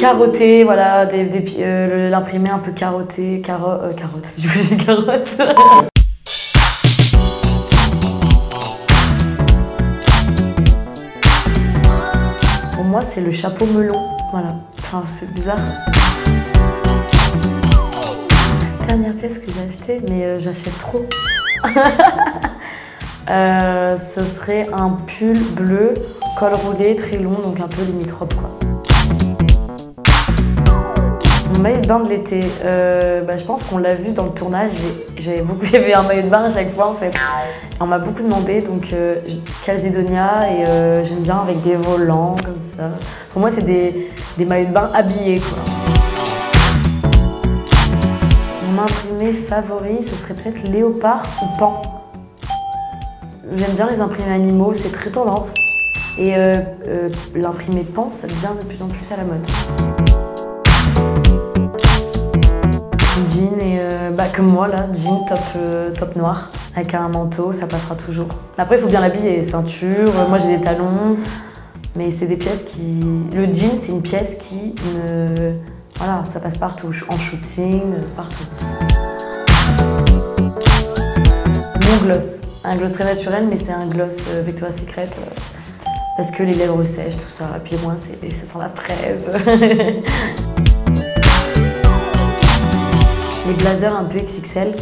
Carotté, voilà, l'imprimé un peu carotté, carotte, si tu veux, j'ai carotte. Pour moi, c'est le chapeau melon, voilà. Enfin, c'est bizarre. Dernière pièce que j'ai achetée, mais j'achète trop. Ce serait un pull bleu, col roulé, très long, donc un peu limite-robe, quoi. Mon maillot de bain de l'été, je pense qu'on l'a vu dans le tournage. J'avais un maillot de bain à chaque fois, en fait. On m'a beaucoup demandé, donc Calzedonia, et j'aime bien avec des volants, comme ça. Pour moi, c'est des maillots de bain habillés, quoi. Mon imprimé favori, ce serait peut-être léopard ou pan. J'aime bien les imprimés animaux, c'est très tendance. Et l'imprimé pan, ça devient de plus en plus à la mode. Jean et comme moi là, jean top noir avec un manteau, ça passera toujours. Après il faut bien l'habiller, ceinture, moi j'ai des talons, mais c'est des pièces qui... Le jean c'est une pièce qui me... Voilà, ça passe partout, en shooting, partout. Mon gloss, un gloss très naturel, mais c'est un gloss Victoria's Secret parce que les lèvres sèches, tout ça, et puis moi ça sent la fraise. Les blazers un peu XXL,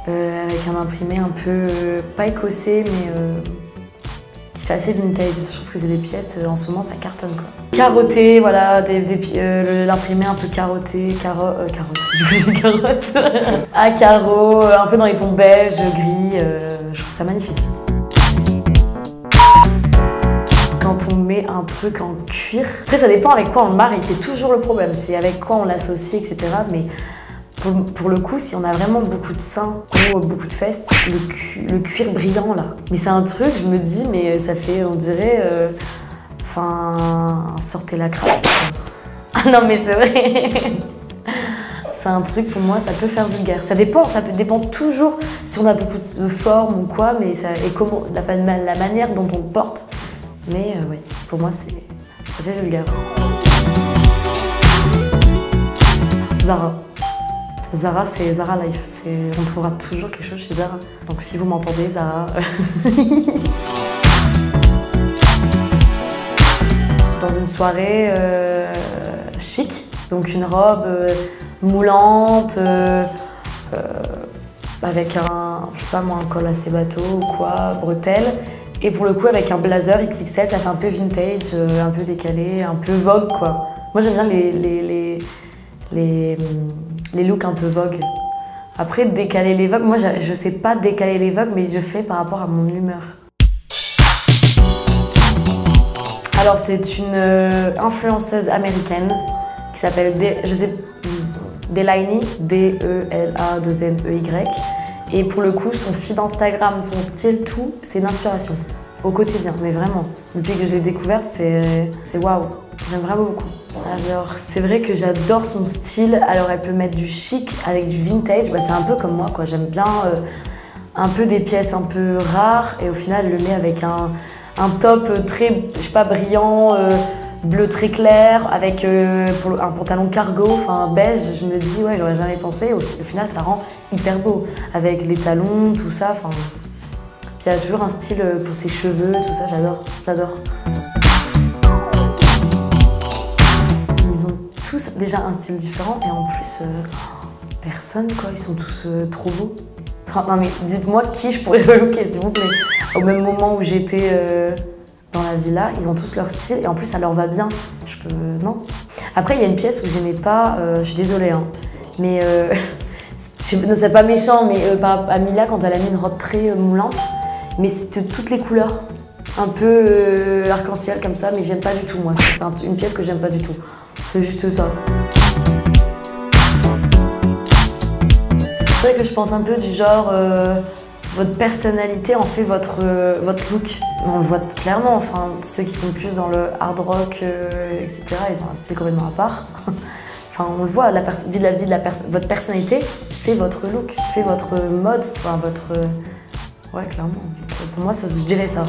avec un imprimé un peu, pas écossais, mais qui fait assez vintage. Je trouve que c'est des pièces, en ce moment, ça cartonne, quoi. Carotté, voilà, l'imprimé un peu carotté, carotte, si tu veux, j'ai carotte. À carreaux, un peu dans les tons beige, gris, je trouve ça magnifique. Quand on met un truc en cuir, après ça dépend avec quoi on le marie, c'est toujours le problème, c'est avec quoi on l'associe, etc. Mais pour le coup, si on a vraiment beaucoup de seins ou beaucoup de fesses, le cuir brillant là. Mais c'est un truc, je me dis, mais ça fait, on dirait, sortez la cravate. Ah non mais c'est vrai. C'est un truc, pour moi, ça peut faire vulgaire. Ça dépend toujours si on a beaucoup de forme ou quoi, mais et comment, la manière dont on le porte. Mais oui, pour moi, ça fait vulgaire. Zara. Zara, c'est Zara Life. On trouvera toujours quelque chose chez Zara. Donc si vous m'entendez, Zara... Dans une soirée chic, donc une robe moulante, avec je sais pas moi, un col assez bateau ou quoi, bretelles. Et pour le coup, avec un blazer XXL, ça fait un peu vintage, un peu décalé, un peu Vogue, quoi. Moi, j'aime bien les looks un peu Vogue. Après, décaler les Vogue, moi je sais pas décaler les Vogue, mais je fais par rapport à mon humeur. Alors c'est une influenceuse américaine qui s'appelle Delaney, D-E-L-A-2-N-E-Y. Et pour le coup, son feed Instagram, son style, tout, c'est une inspiration au quotidien, mais vraiment. Depuis que je l'ai découverte, c'est waouh, j'aime vraiment beaucoup. Alors, c'est vrai que j'adore son style. Alors, elle peut mettre du chic avec du vintage. C'est un peu comme moi, quoi. J'aime bien un peu des pièces un peu rares. Et au final, elle le met avec un top très, je sais pas, brillant, bleu très clair, avec un pantalon cargo, enfin beige. Je me dis, ouais, j'aurais jamais pensé. Au final, ça rend hyper beau. Avec les talons, tout ça. Puis, il y a toujours un style pour ses cheveux, tout ça. J'adore. Tous déjà un style différent et en plus personne quoi, ils sont tous trop beaux. Enfin non mais dites-moi qui je pourrais relooker s'il vous plaît. Au même moment où j'étais dans la villa, ils ont tous leur style et en plus ça leur va bien. Non. Après il y a une pièce où j'aimais pas, je suis désolée hein, mais c'est pas méchant mais à Mila quand elle a mis une robe très moulante, mais c'était toutes les couleurs. Un peu arc-en-ciel comme ça, mais j'aime pas du tout moi. C'est une pièce que j'aime pas du tout. C'est juste ça. C'est vrai que je pense un peu du genre, votre personnalité en fait votre look. On le voit clairement, enfin, ceux qui sont plus dans le hard rock, etc., ils ont un style complètement à part. Enfin, on le voit, votre personnalité fait votre look, fait votre mode, enfin, ouais, clairement. Pour moi, je dirais ça.